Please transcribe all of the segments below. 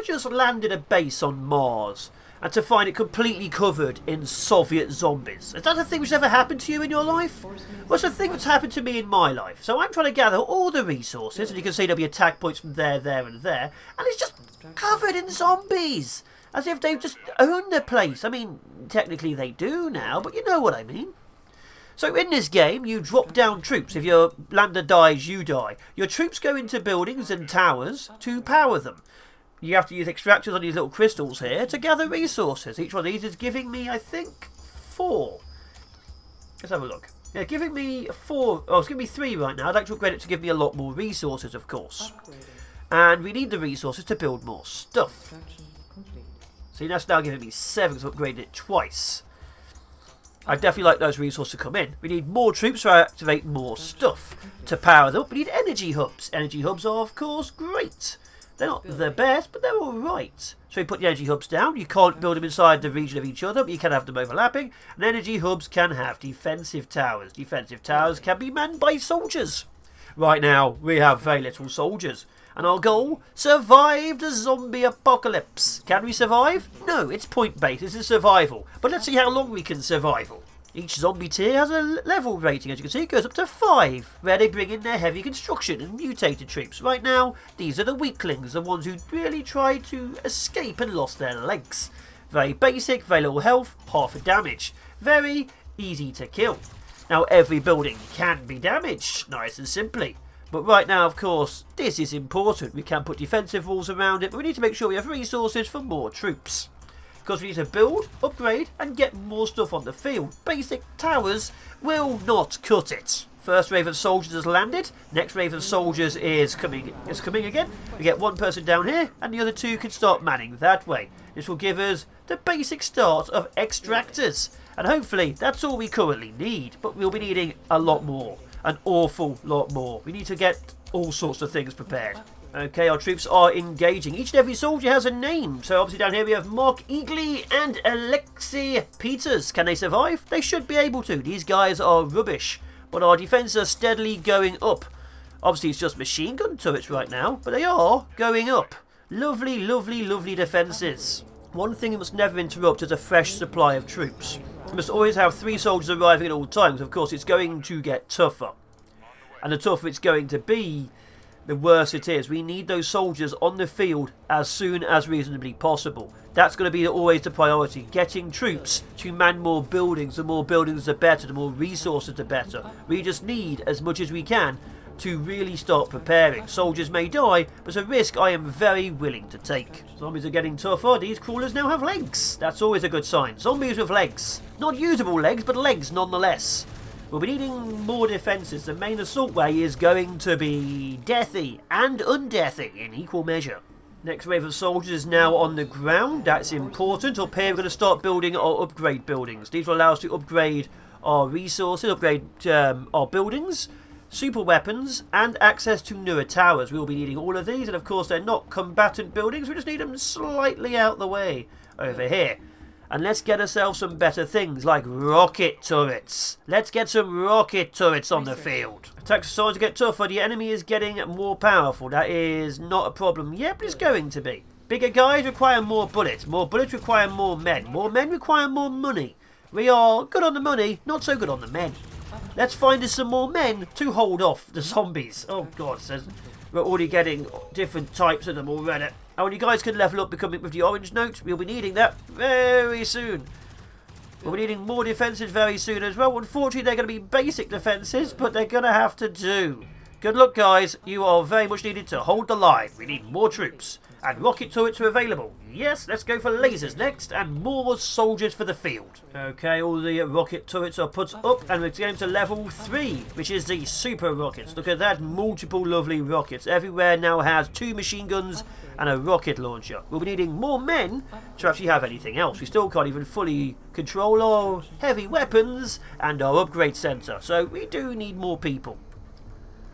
just landed a base on Mars and to find it completely covered in Soviet zombies? Is that a thing which ever happened to you in your life? Well, it's a thing that's happened to me in my life. So I'm trying to gather all the resources, and you can see there'll be attack points from there, there and there, and it's just covered in zombies. As if they've just owned the place. I mean, technically they do now, but you know what I mean. So in this game, you drop down troops. If your lander dies, you die. Your troops go into buildings and towers to power them. You have to use extractors on these little crystals here to gather resources. Each one of these is giving me, I think, 4. Let's have a look. Yeah, giving me 4. Oh, it's giving me 3 right now. I'd like to upgrade it to give me a lot more resources, of course. And we need the resources to build more stuff. See, that's now giving me 7 because I've upgraded it twice. I'd definitely like those resources to come in. We need more troops to activate more stuff. To power them up, we need energy hubs. Energy hubs are, of course, great. They're not the best, but they're alright. So we put the energy hubs down. You can't build them inside the region of each other, but you can have them overlapping. And energy hubs can have defensive towers. Defensive towers can be manned by soldiers. Right now, we have very little soldiers. And our goal? Survive the zombie apocalypse. Can we survive? No, it's point-based. This is survival. But let's see how long we can survival. Each zombie tier has a level rating. As you can see, it goes up to 5, where they bring in their heavy construction and mutated troops. Right now, these are the weaklings, the ones who really tried to escape and lost their legs. Very basic, very little health, half a damage. Very easy to kill. Now, every building can be damaged, nice and simply. But right now, of course, this is important. We can put defensive walls around it, but we need to make sure we have resources for more troops. Because we need to build, upgrade, and get more stuff on the field. Basic towers will not cut it. First wave of soldiers has landed. Next wave of soldiers is coming again. We get one person down here, and the other 2 can start manning that way. This will give us the basic start of extractors. And hopefully, that's all we currently need. But we'll be needing a lot more. An awful lot more. We need to get all sorts of things prepared. Okay, our troops are engaging. Each and every soldier has a name. So obviously down here we have Mark Eagley and Alexei Peters. Can they survive? They should be able to. These guys are rubbish. But our defences are steadily going up. Obviously it's just machine gun turrets right now. But they are going up. Lovely, lovely, lovely defences. One thing you must never interrupt is a fresh supply of troops. You must always have 3 soldiers arriving at all times. Of course, it's going to get tougher. And the tougher it's going to be, the worse it is. We need those soldiers on the field as soon as reasonably possible. That's going to be always the priority. Getting troops to man more buildings. The more buildings the better. The more resources the better. We just need as much as we can to really start preparing. Soldiers may die, but it's a risk I am very willing to take. Zombies are getting tougher. These crawlers now have legs. That's always a good sign. Zombies with legs. Not usable legs, but legs nonetheless. We'll be needing more defences. The main assault way is going to be deathy and undeathy in equal measure. Next wave of soldiers is now on the ground. That's important. Up here we're going to start building our upgrade buildings. These will allow us to upgrade our resources, upgrade our buildings, super weapons, and access to newer towers. We'll be needing all of these, and of course they're not combatant buildings. We just need them slightly out the way over here. And let's get ourselves some better things, like rocket turrets. Let's get some rocket turrets on the field. Attacks are starting to get tougher. The enemy is getting more powerful. That is not a problem yet, but it's going to be. Bigger guys require more bullets. More bullets require more men. More men require more money. We are good on the money, not so good on the men. Let's find us some more men to hold off the zombies. Oh God, says we're already getting different types of them already. And you guys can level up becoming with the orange note. We'll be needing that very soon. We'll be needing more defences very soon as well. Unfortunately, they're going to be basic defences, but they're going to have to do. Good luck, guys. You are very much needed to hold the line. We need more troops. And rocket turrets are available. Yes, let's go for lasers next. And more soldiers for the field. Okay, all the rocket turrets are put up. And we're going to level 3, which is the super rockets. Look at that. Multiple lovely rockets. Everywhere now has 2 machine guns and a rocket launcher. We'll be needing more men to actually have anything else. We still can't even fully control our heavy weapons and our upgrade centre. So we do need more people.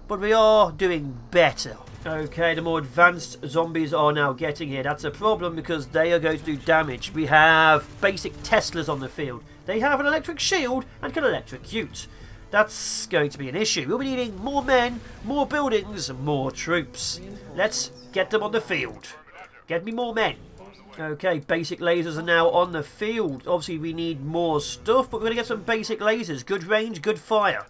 But we are doing better. Okay, the more advanced zombies are now getting here. That's a problem because they are going to do damage. We have basic Teslas on the field. They have an electric shield and can electrocute. That's going to be an issue. We'll be needing more men, more buildings, more troops. Let's get them on the field. Get me more men. Okay, basic lasers are now on the field. Obviously, we need more stuff, but we're going to get some basic lasers. Good range, good fire.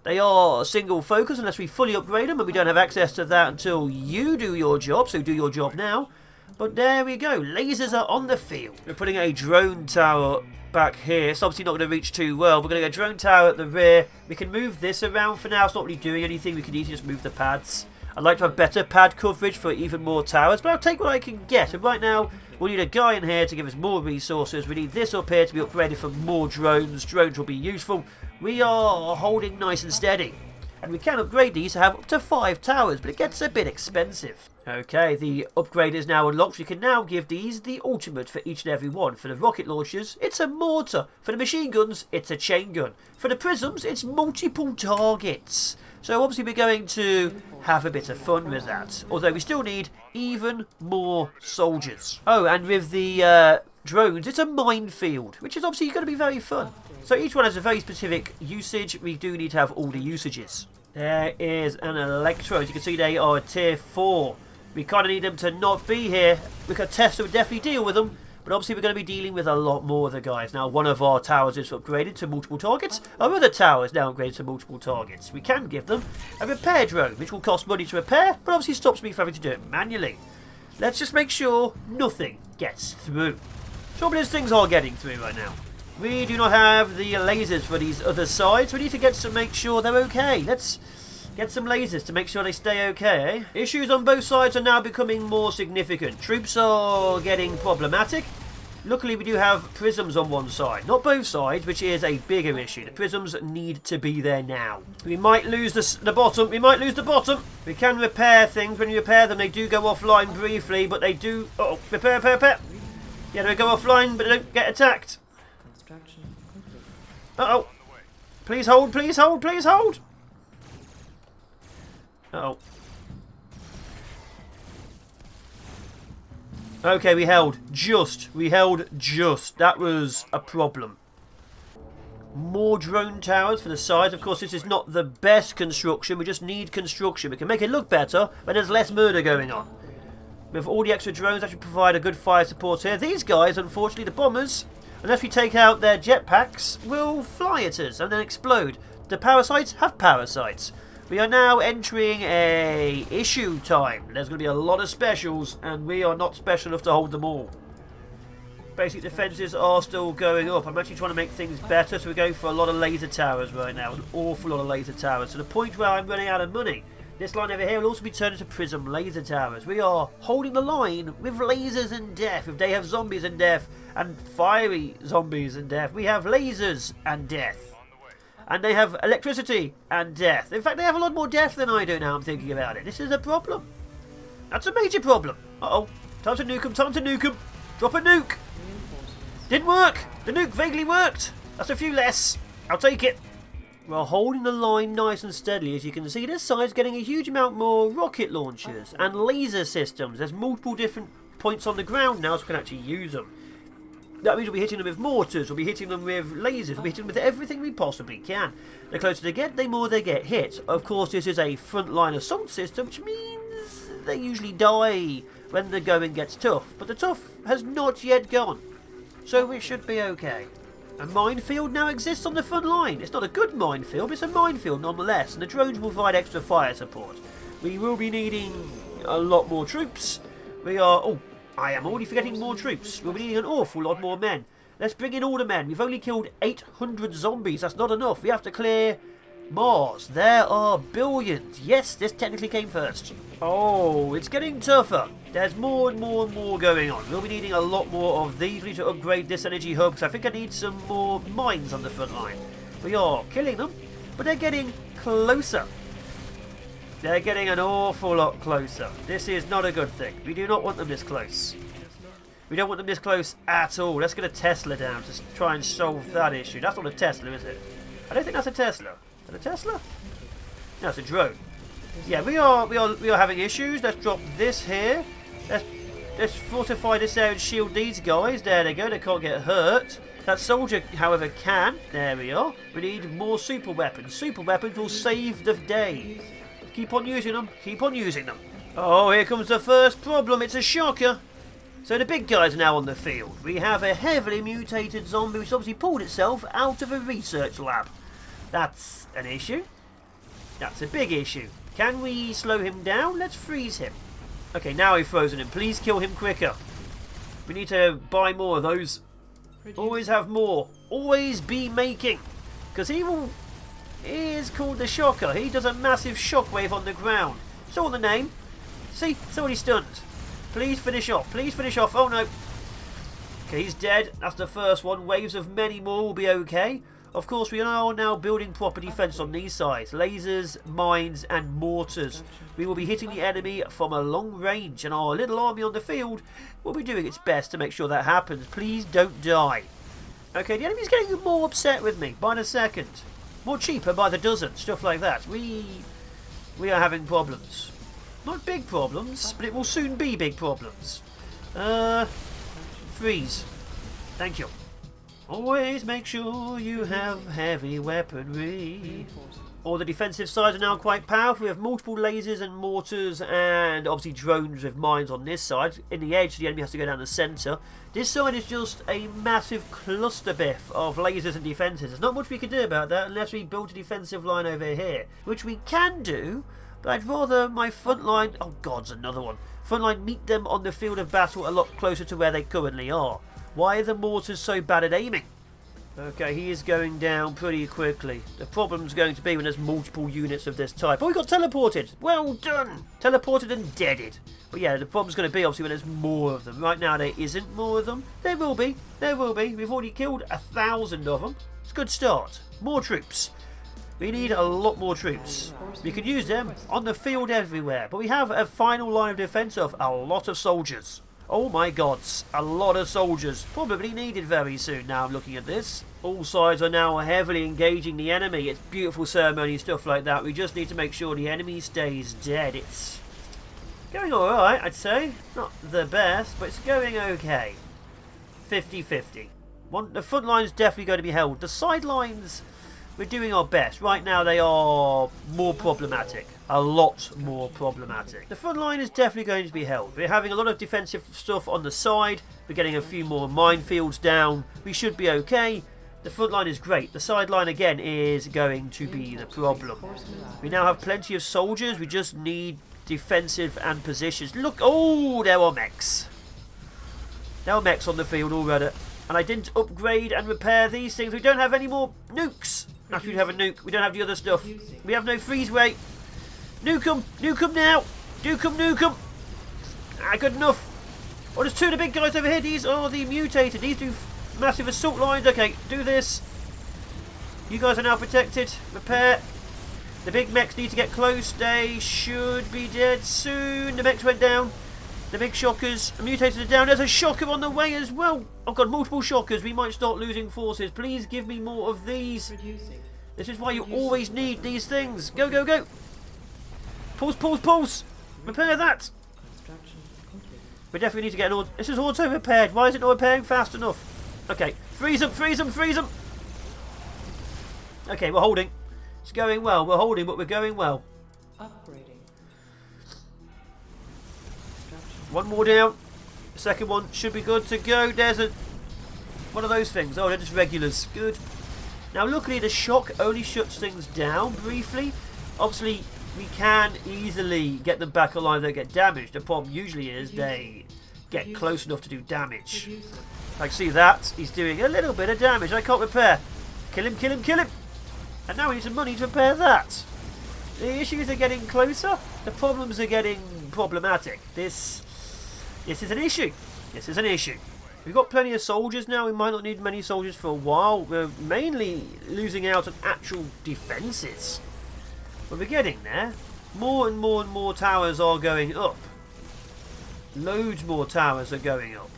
They are single focus unless we fully upgrade them, and we don't have access to that until you do your job, so do your job now. But there we go, lasers are on the field. We're putting a drone tower back here. It's obviously not going to reach too well. We're going to get a drone tower at the rear. We can move this around for now. It's not really doing anything. We can easily just move the pads. I'd like to have better pad coverage for even more towers, but I'll take what I can get. And right now, we'll need a guy in here to give us more resources. We need this up here to be upgraded for more drones. Drones will be useful. We are holding nice and steady. And we can upgrade these to have up to 5 towers, but it gets a bit expensive. Okay, the upgrade is now unlocked. We can now give these the ultimate for each and every one. For the rocket launchers, it's a mortar. For the machine guns, it's a chain gun. For the prisms, it's multiple targets. So obviously we're going to have a bit of fun with that. Although we still need even more soldiers. Oh, and with the drones, it's a minefield, which is obviously going to be very fun. So each one has a very specific usage. We do need to have all the usages. There is an Electro. As you can see, they are a tier 4. We kind of need them to not be here. We could test and definitely deal with them. But obviously we're going to be dealing with a lot more of the guys. Now, one of our towers is upgraded to multiple targets. Our other tower is now upgraded to multiple targets. We can give them a repair drone, which will cost money to repair, but obviously stops me from having to do it manually. Let's just make sure nothing gets through. Trouble is, things are getting through right now. We do not have the lasers for these other sides. We need to get some, make sure they're okay. Let's get some lasers to make sure they stay okay. Issues on both sides are now becoming more significant. Troops are getting problematic. Luckily, we do have prisms on one side. Not both sides, which is a bigger issue. The prisms need to be there now. We might lose the bottom. We might lose the bottom. We can repair things. When you repair them, they do go offline briefly, but they do... Uh-oh, repair. Yeah, they go offline, but they don't get attacked. Uh-oh. Please hold. Uh-oh. Okay, we held just. That was a problem. More drone towers for the sides. Of course, this is not the best construction. We just need construction. We can make it look better when there's less murder going on. With all the extra drones, that should provide a good fire support here. These guys, unfortunately, the bombers, unless we take out their jetpacks, will fly at us and then explode. The parasites have parasites. We are now entering a issue time. There's going to be a lot of specials, and we are not special enough to hold them all. Basic defences are still going up. I'm actually trying to make things better, so we're going for a lot of laser towers right now. An awful lot of laser towers, to the point where I'm running out of money. This line over here will also be turned into prism laser towers. We are holding the line with lasers and death. If they have zombies and death, and fiery zombies and death, we have lasers and death. And they have electricity and death. In fact, they have a lot more death than I do now I'm thinking about it. This is a problem. That's a major problem. Uh-oh. Time to nuke them. Drop a nuke. Didn't work. The nuke vaguely worked. That's a few less. I'll take it. We're holding the line nice and steadily. As you can see, this side's getting a huge amount more rocket launchers and laser systems. There's multiple different points on the ground now, so we can actually use them. That means we'll be hitting them with mortars, we'll be hitting them with lasers, we'll be hitting them with everything we possibly can. The closer they get, the more they get hit. Of course, this is a frontline assault system, which means they usually die when the going gets tough. But the tough has not yet gone, so we should be okay. A minefield now exists on the front line. It's not a good minefield, but it's a minefield nonetheless, and the drones will provide extra fire support. We will be needing a lot more troops. We are... Oh, I am already forgetting more troops. We'll be needing an awful lot more men. Let's bring in all the men. We've only killed 800 zombies. That's not enough. We have to clear MarZ. There are billions. Yes, this technically came first. Oh, it's getting tougher. There's more and more going on. We'll be needing a lot more of these. We need to upgrade this energy hub, because I think I need some more mines on the front line. We are killing them, but they're getting closer. They're getting an awful lot closer. This is not a good thing. We do not want them this close. We don't want them this close at all. Let's get a Tesla down to try and solve that issue. That's not a Tesla, is it? I don't think that's a Tesla. Is that a Tesla? No, it's a drone. Yeah, we are having issues. Let's drop this here. Let's fortify this area and shield these guys. There they go. They can't get hurt. That soldier, however, can. There we are. We need more super weapons. Super weapons will save the day. Keep on using them. Keep on using them. Oh, here comes the first problem. It's a shocker. So the big guys are now on the field. We have a heavily mutated zombie which obviously pulled itself out of a research lab. That's an issue. That's a big issue. Can we slow him down? Let's freeze him. Okay, now we've frozen him. Please kill him quicker. We need to buy more of those. Always have more. Always be making. Because he is called the Shocker. He does a massive shockwave on the ground. Saw the name. See? Somebody stunned. Please finish off. Please finish off. Oh no. Okay, he's dead. That's the first one. Waves of many more will be okay. Of course, we are now building proper defense on these sides. Lasers, mines, and mortars. We will be hitting the enemy from a long range, and our little army on the field will be doing its best to make sure that happens. Please don't die. Okay, the enemy's getting more upset with me by the second. More cheaper by the dozen, stuff like that. We are having problems. Not big problems, but it will soon be big problems. Freeze. Thank you. Always make sure you have heavy weaponry. All the defensive sides are now quite powerful. We have multiple lasers and mortars and obviously drones with mines on this side. In the edge, the enemy has to go down the centre. This side is just a massive cluster biff of lasers and defences. There's not much we can do about that unless we build a defensive line over here. Which we can do, but I'd rather my front line... Oh, God's another one. Front line meet them on the field of battle a lot closer to where they currently are. Why are the mortars so bad at aiming? Okay, he is going down pretty quickly. The problem's going to be when there's multiple units of this type. Oh, we got teleported! Well done! Teleported and deaded. But yeah, the problem's going to be obviously when there's more of them. Right now there isn't more of them. There will be. There will be. We've already killed 1,000 of them. It's a good start. More troops. We need a lot more troops. We can use them on the field everywhere. But we have a final line of defence of a lot of soldiers. Oh my gods, a lot of soldiers. Probably needed very soon now I'm looking at this. All sides are now heavily engaging the enemy. It's beautiful ceremony, stuff like that. We just need to make sure the enemy stays dead. It's going alright, I'd say. Not the best, but it's going okay. 50-50. The front line's definitely going to be held. The sidelines, we're doing our best. Right now they are more problematic. A lot more problematic. The front line is definitely going to be held. We're having a lot of defensive stuff on the side. We're getting a few more minefields down. We should be okay. The front line is great. The sideline again is going to be the problem. We now have plenty of soldiers. We just need defensive and positions. Look, oh, there are mechs. There are mechs on the field already. And I didn't upgrade and repair these things. We don't have any more nukes. Actually, we have a nuke. We don't have the other stuff. We have no freeze rate. Nuke 'em! Nuke 'em now! Nuke 'em, nuke 'em! Ah, good enough. Oh, there's two of the big guys over here. These are the mutated. These do massive assault lines. Okay, do this. You guys are now protected. Repair. The big mechs need to get close. They should be dead soon. The mechs went down. The big shockers. The mutated are down. There's a shocker on the way as well. I've got multiple shockers. We might start losing forces. Please give me more of these. This is why you always need these things. Go, go, go. Pulse, pulse, pulse! Repair that! We definitely need to get an auto... This is auto repaired. Why is it not repairing fast enough? Okay. Freeze them, freeze them, freeze them! Okay, we're holding. It's going well. We're holding, but we're going well. Upgrading. One more down. The second one should be good to go. There's a... One of those things. Oh, they're just regulars. Good. Now, luckily, the shock only shuts things down briefly. Obviously... We can easily get them back alive. They get damaged. The problem usually is they get close enough to do damage. Like, see that? He's doing a little bit of damage. I can't repair. Kill him, kill him, kill him. And now we need some money to repair that. The issues are getting closer. The problems are getting problematic. This is an issue. This is an issue. We've got plenty of soldiers now. We might not need many soldiers for a while. We're mainly losing out on actual defences. But we're getting there. More and more and more towers are going up. Loads more towers are going up.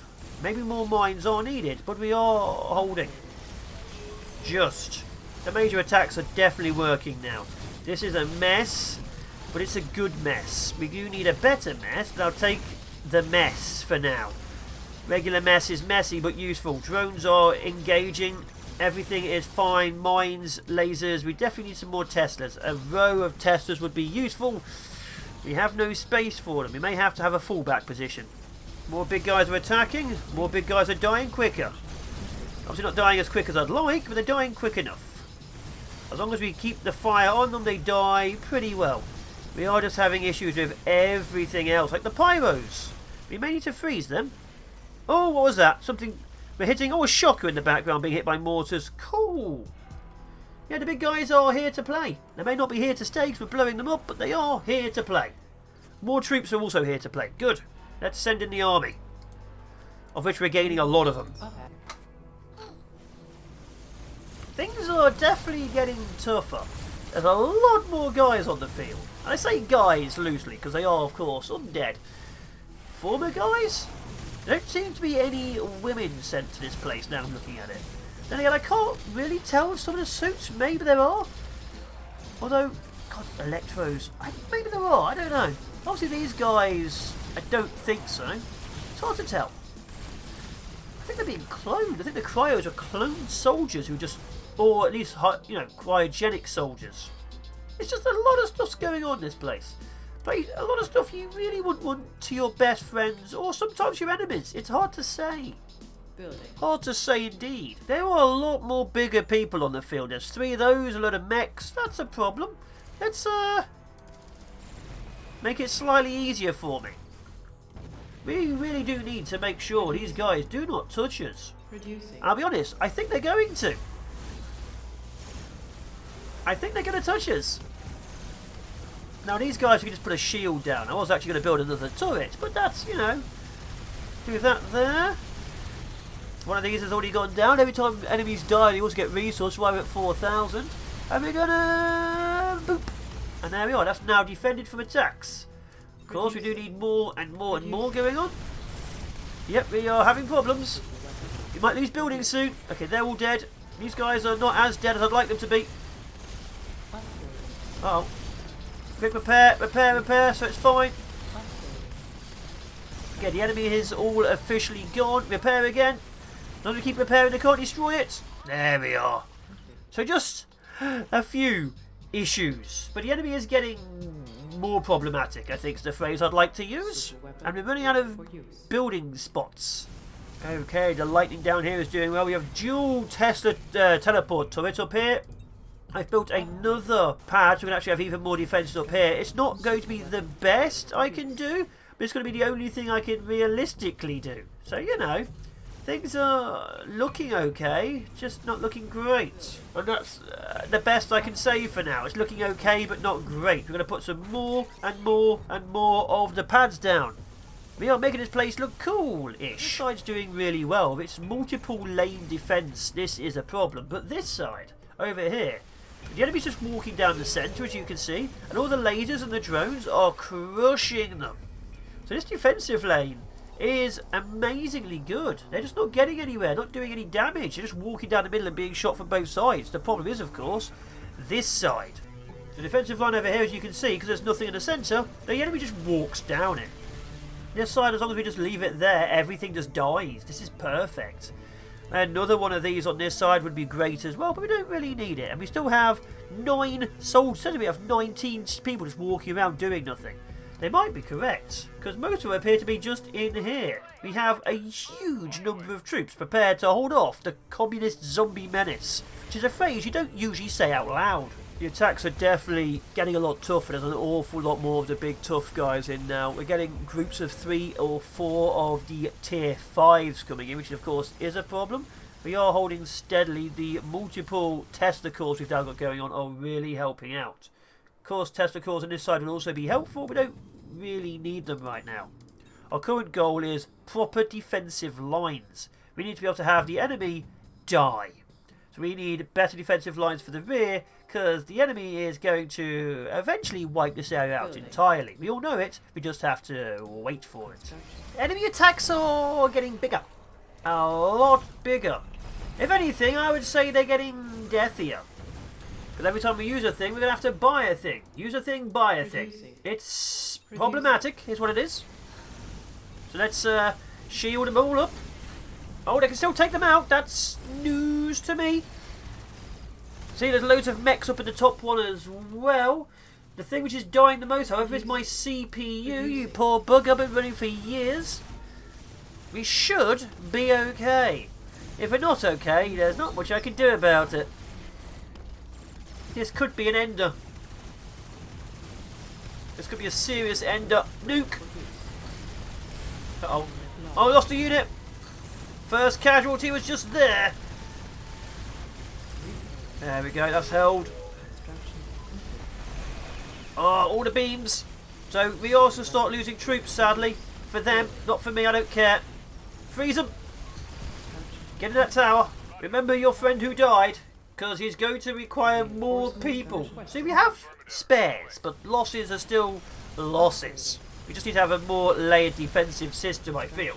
Maybe more mines are needed, but we are holding. Just. The major attacks are definitely working now. This is a mess, but it's a good mess. We do need a better mess, but I'll take the mess for now. Regular mess is messy, but useful. Drones are engaging. Everything is fine. Mines, lasers. We definitely need some more Teslas. A row of Teslas would be useful. We have no space for them. We may have to have a fallback position. More big guys are attacking. More big guys are dying quicker. Obviously not dying as quick as I'd like, but they're dying quick enough. As long as we keep the fire on them, they die pretty well. We are just having issues with everything else, like the pyros. We may need to freeze them. Oh, what was that? Something we're hitting. Oh, a shocker in the background being hit by mortars. Cool. Yeah, the big guys are here to play. They may not be here to stay because we're blowing them up, but they are here to play. More troops are also here to play. Good. Let's send in the army. Of which we're gaining a lot of them. Okay. Things are definitely getting tougher. There's a lot more guys on the field. And I say guys loosely because they are, of course, undead. Former guys? There don't seem to be any women sent to this place now I'm looking at it. Then again, I can't really tell with some of the suits. Maybe there are. Although, God, Electros. Maybe there are. I don't know. Obviously, these guys, I don't think so. It's hard to tell. I think they're being cloned. I think the cryos are cloned soldiers who just, or at least, you know, cryogenic soldiers. It's just a lot of stuff's going on in this place. A lot of stuff you really wouldn't want to your best friends or sometimes your enemies. It's hard to say. Building. Hard to say indeed. There are a lot more bigger people on the field. There's 3 of those, a lot of mechs. That's a problem. Let's make it slightly easier for me. We really do need to make sure these guys do not touch us. Reducing. I'll be honest, I think they're going to. I think they're going to touch us. Now these guys, we can just put a shield down. I was actually going to build another turret, but that's, you know, do that there. One of these has already gone down. Every time enemies die, they also get resource. We're at 4,000. And we're going to boop. And there we are. That's now defended from attacks. Of course, we do need more and more and more going on. Yep, we are having problems. We might lose buildings soon. Okay, they're all dead. These guys are not as dead as I'd like them to be. Uh oh. Quick repair, so it's fine. Okay, the enemy is all officially gone. Repair again. As long as we keep repairing, they can't destroy it. There we are. So just a few issues. But the enemy is getting more problematic, I think is the phrase I'd like to use. And we're running out of building spots. Okay, the lightning down here is doing well. We have dual Tesla teleport turrets up here. I've built another pad so we can actually have even more defences up here. It's not going to be the best I can do, but it's going to be the only thing I can realistically do. So, you know, things are looking okay, just not looking great. And that's the best I can say for now. It's looking okay, but not great. We're going to put some more and more and more of the pads down. We are making this place look cool-ish. This side's doing really well. If it's multiple lane defence, this is a problem. But this side, over here, the enemy's just walking down the centre, as you can see, and all the lasers and the drones are crushing them. So this defensive lane is amazingly good. They're just not getting anywhere, not doing any damage. They're just walking down the middle and being shot from both sides. The problem is, of course, this side. The defensive line over here, as you can see, because there's nothing in the centre, the enemy just walks down it. This side, as long as we just leave it there, everything just dies. This is perfect. Another one of these on this side would be great as well, but we don't really need it. And we still have 9 soldiers. So we have 19 people just walking around doing nothing. They might be correct, because most of them appear to be just in here. We have a huge number of troops prepared to hold off the communist zombie menace, which is a phrase you don't usually say out loud. The attacks are definitely getting a lot tougher. There's an awful lot more of the big tough guys in now. We're getting groups of 3 or 4 of the tier 5s coming in, which of course is a problem. We are holding steadily. The multiple Tesla cores we've now got going on are really helping out. Of course, Tesla cores on this side will also be helpful. We don't really need them right now. Our current goal is proper defensive lines. We need to be able to have the enemy die. So we need better defensive lines for the rear, because the enemy is going to eventually wipe this area out entirely. We all know it, we just have to wait for it. Enemy attacks are getting bigger. A lot bigger. If anything, I would say they're getting deathier. Because every time we use a thing, we're going to have to buy a thing. Use a thing, buy a thing. It's problematic, is what it is. So let's shield them all up. Oh, they can still take them out. That's news to me. See, there's loads of mechs up in the top one as well. The thing which is dying the most, however, is my CPU. You poor bug. I've been running for years. we should be okay. If we're not okay, there's not much I can do about it. This could be an ender. This could be a serious ender. Nuke! Uh-oh. Oh, I lost a unit! First casualty was just there. There we go, that's held. Oh, all the beams. So we also start losing troops, sadly. For them, not for me, I don't care. Freeze them. Get in that tower. Remember your friend who died, because he's going to require more people. See, we have spares, but losses are still losses. We just need to have a more layered defensive system, I feel.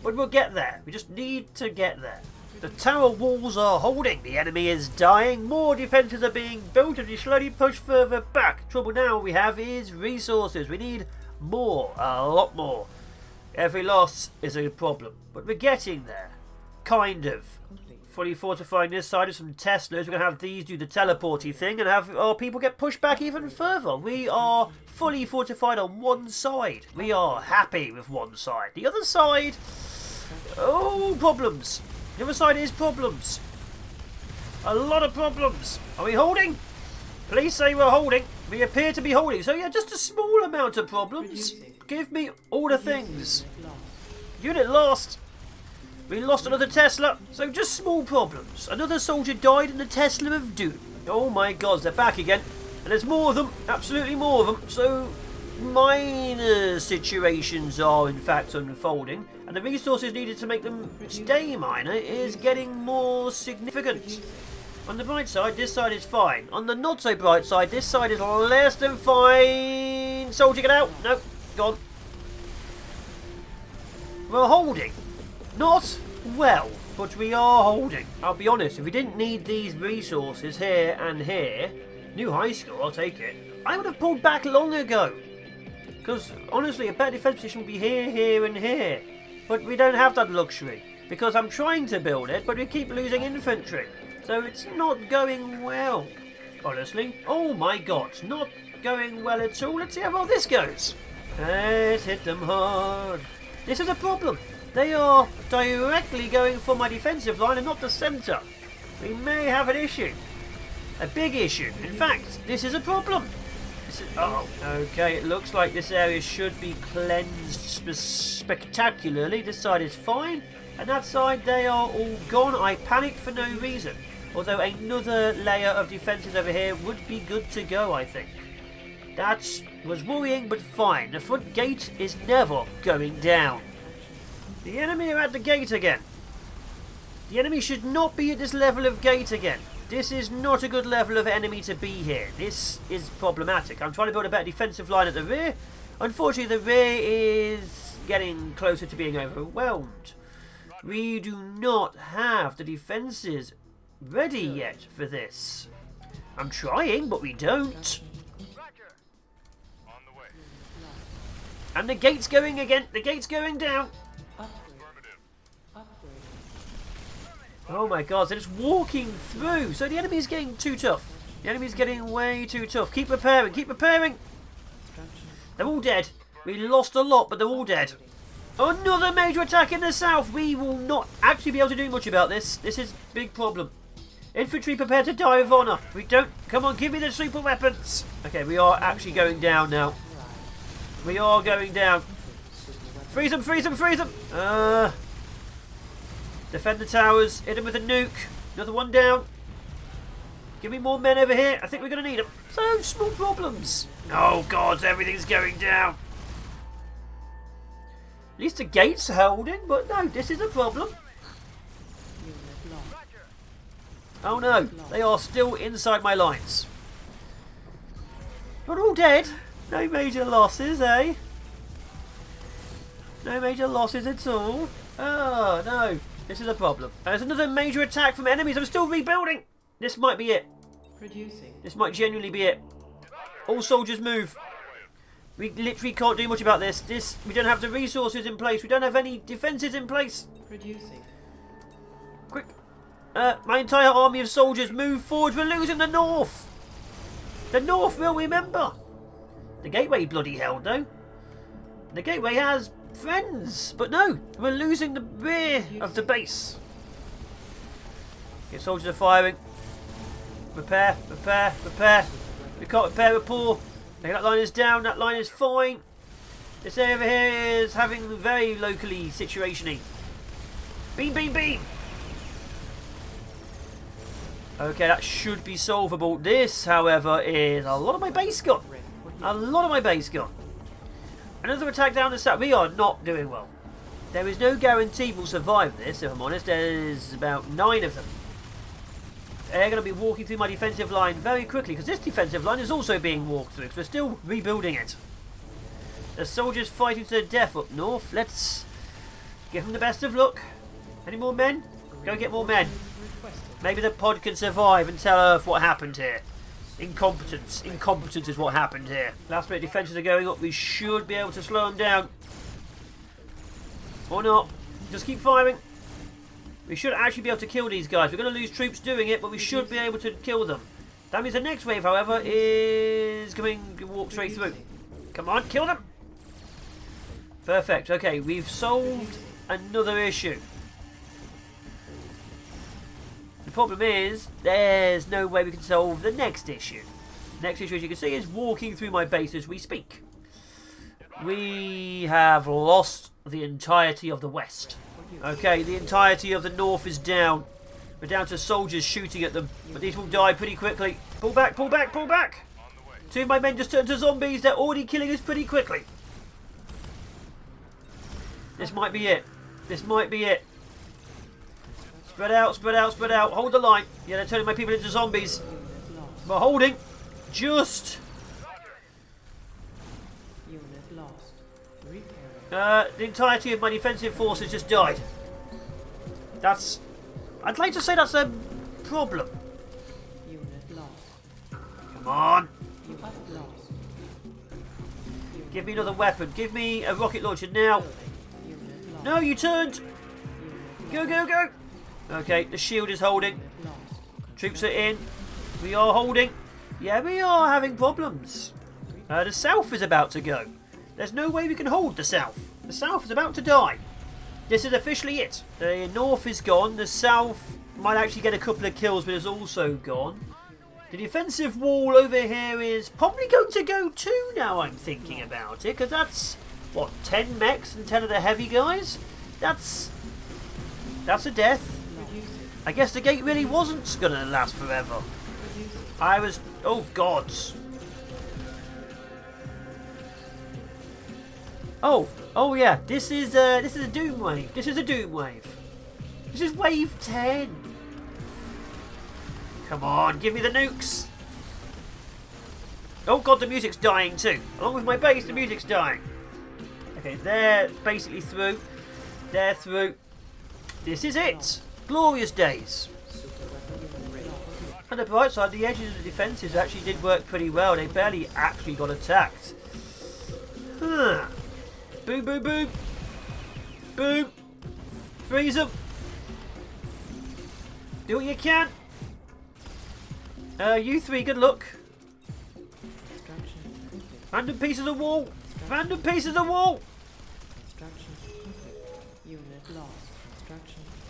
But we'll get there. We just need to get there. The tower walls are holding. The enemy is dying. More defences are being built and we slowly push further back. Trouble now we have is resources. We need more. A lot more. Every loss is a problem. But we're getting there. Kind of. Fully fortifying this side of some Teslas. We're going to have these do the teleporty thing and have our people get pushed back even further. We are fully fortified on one side. We are happy with one side. The other side... oh, problems. The other side is problems. A lot of problems. Are we holding? Please say we're holding. We appear to be holding. So yeah, just a small amount of problems. Give me all the things. Unit lost. We lost another Tesla. So just small problems. Another soldier died in the Tesla of Doom. Oh my god, they're back again. And there's more of them. Absolutely more of them. So minor situations are in fact unfolding. And the resources needed to make them stay minor is getting more significant. On the bright side, this side is fine. On the not so bright side, this side is less than fine. Soldier, get out. No, gone. We're holding. Not well, but we are holding. I'll be honest, if we didn't need these resources here and here, new high score, I'll take it, I would have pulled back long ago. Because, honestly, a better defense position would be here, here and here. But we don't have that luxury. Because I'm trying to build it, but we keep losing infantry. So it's not going well, honestly. Oh my god, not going well at all. Let's see how well this goes. Let's hit them hard. This is a problem. They are directly going for my defensive line and not the centre. We may have an issue. A big issue. In fact, this is a problem. Oh, okay, it looks like this area should be cleansed spectacularly. This side is fine, and that side, they are all gone. I panicked for no reason. Although another layer of defences over here would be good to go, I think. That was worrying, but fine. The front gate is never going down. The enemy are at the gate again. The enemy should not be at this level of gate again. This is not a good level of enemy to be here. This is problematic. I'm trying to build a better defensive line at the rear. Unfortunately, the rear is getting closer to being overwhelmed. We do not have the defences ready yet for this. I'm trying, but we don't. And the gate's going again. The gate's going down. Oh my god, they're just walking through. So the enemy's getting too tough. The enemy's getting way too tough. Keep preparing, keep preparing. They're all dead. We lost a lot, but they're all dead. Another major attack in the south. We will not actually be able to do much about this. This is a big problem. Infantry prepare to die of honour. We don't... come on, give me the super weapons. Okay, we are actually going down now. We are going down. Freeze them, freeze them, freeze them. Defend the towers. Hit them with a nuke. Another one down. Give me more men over here. I think we're going to need them. So, small problems. Oh, God, everything's going down. At least the gate's holding, but no, this is a problem. Oh, no. They are still inside my lines. Not all dead. No major losses, eh? No major losses at all. Oh, no. This is a problem. There's another major attack from enemies. I'm still rebuilding. This might be it. This might genuinely be it. All soldiers move. We literally can't do much about this. We don't have the resources in place. We don't have any defences in place. Quick. My entire army of soldiers move forward. We're losing the north. The north will remember. The gateway bloody held though. The gateway has friends. But no, we're losing the rear of the base. Okay, soldiers are firing. Repair, repair, repair. We can't repair a poor. Okay, that line is down, that line is fine. This area over here is having very locally situation-y. Beam, beam, beam! Okay, that should be solvable. This, however, is a lot of my base gone. A lot of my base gone. Another attack down the south. We are not doing well. There is no guarantee we'll survive this, if I'm honest. There's about 9 of them. They're going to be walking through my defensive line very quickly, because this defensive line is also being walked through, because we're still rebuilding it. The soldiers fighting to the death up north. Let's give them the best of luck. Any more men? Go get more men. Maybe the pod can survive and tell Earth what happened here. Incompetence. Incompetence is what happened here. Last minute defences are going up. We should be able to slow them down. Or not. Just keep firing. We should actually be able to kill these guys. We're going to lose troops doing it, but we should be able to kill them. That means the next wave, however, is going to walk straight through. Come on, kill them. Perfect. Okay, we've solved another issue. The problem is, there's no way we can solve the next issue. The next issue, as you can see, is walking through my base as we speak. We have lost the entirety of the west. Okay, the entirety of the north is down. We're down to soldiers shooting at them. But these will die pretty quickly. Pull back, pull back, pull back! 2 of my men just turned to zombies. They're already killing us pretty quickly. This might be it. This might be it. Spread out, spread out, spread out. Hold the line. Yeah, they're turning my people into zombies. We're holding. Just. The entirety of my defensive forces just died. That's... I'd like to say that's a problem. Come on. Give me another weapon. Give me a rocket launcher now. No, you turned. Go, go, go. Okay, the shield is holding. Troops are in. We are holding. Yeah, we are having problems. The south is about to go. There's no way we can hold the south. The south is about to die. This is officially it. The north is gone. The south might actually get a couple of kills, but it's also gone. The defensive wall over here is probably going to go too now I'm thinking about it. Because that's, what, 10 mechs and 10 of the heavy guys? That's a death. I guess the gate really wasn't going to last forever. I was... Oh, gods. Oh yeah, this is a doom wave. This is a doom wave. This is wave 10. Come on, give me the nukes. Oh god, the music's dying too. Along with my base, the music's dying. Okay, they're basically through. They're through. This is it. Glorious days. On the bright side, the edges of the defences actually did work pretty well. They barely actually got attacked. Huh. Boom, boom, boom. Boom. Freeze them. Do what you can. You three, good luck. Random pieces of wall. Random pieces of wall.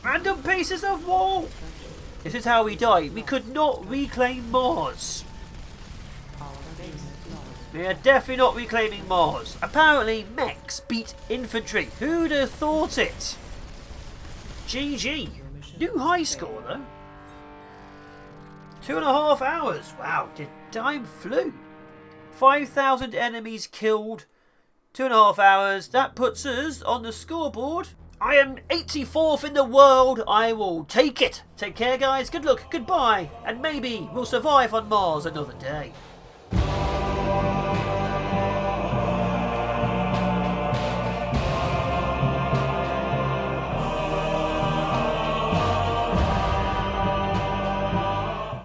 Random pieces of wall. This is how we die. We could not reclaim MarZ. We are definitely not reclaiming MarZ. Apparently, mechs beat infantry. Who'd have thought it? GG. New high score, though. 2.5 hours. Wow, the time flew. 5,000 enemies killed. 2.5 hours. That puts us on the scoreboard. I am 84th in the world. I will take it. Take care, guys. Good luck. Goodbye. And maybe we'll survive on MarZ another day.